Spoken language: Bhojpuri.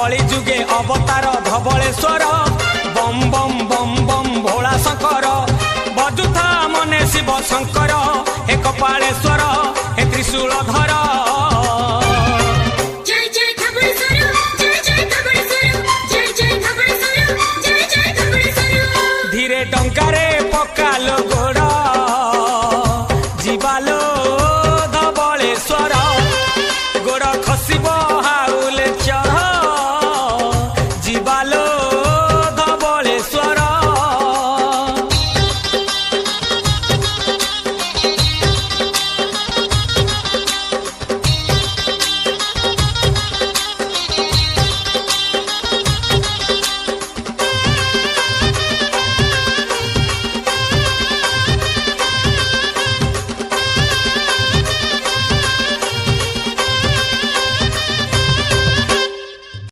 कली जुगे अवतार धवलेश्वर बम बम बम बम भोला शंकर बजुथा मने शिव शंकर हे कपालेश्वर हे त्रिशूलधर धीरे टंकारे पकालो